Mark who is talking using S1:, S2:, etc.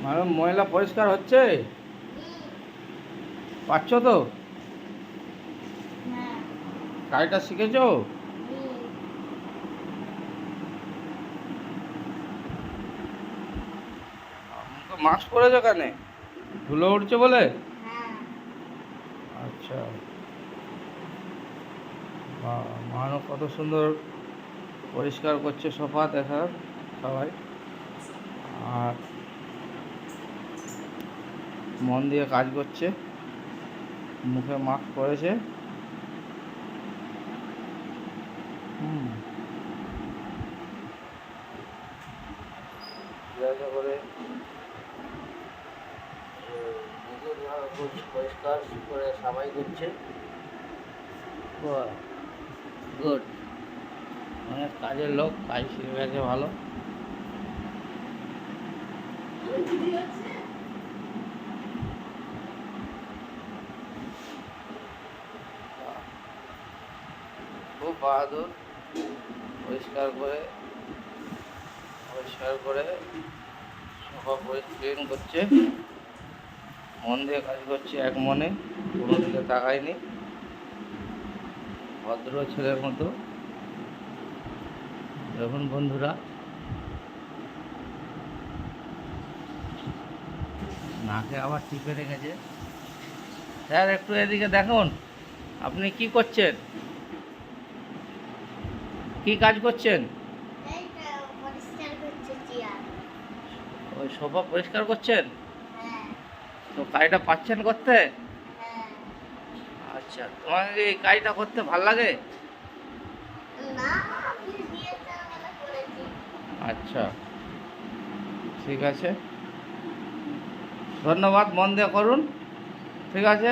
S1: মানে ময়লা পরিষ্কার হচ্ছে? পারছো তো? কাজটা শিখেছো? মাস্ক পরেছো কেন? ধুলো উঠছে বলে? আচ্ছা। মানো কত সুন্দর পরিষ্কার করছে সোফা, দেখার সবাই। আর মন দিয়ে কাজ করছে, মুখে মাস্ক পরেছে। জায়গা করে পরিষ্কার করে সাফাই করছে। গুড, অনেক কাজের লোক, কাজ শিখে গেছে ভালো। খুব বাহাদুর। পরিষ্কার করে সোফা ক্লিন করছে, মন দিয়ে কাজ করছে, এক মনে, কোনো দিকে তাকায়নি, ভদ্র ছেলের মতো। দেখুন বন্ধুরা, নাকে আবার টিপে রেখেছে। স্যার একটু এদিকে দেখুন, আপনি কি করছেন? কি কাজ করছেন? ওই সোফা পরিষ্কার করছেন? তো কাজটা পাচ্ছেন করতে? আচ্ছা, তোমাকে এই কাজটা করতে ভাল লাগে? আচ্ছা, ঠিক আছে, ধন্যবাদ। মন দিয়ে করুন, ঠিক আছে।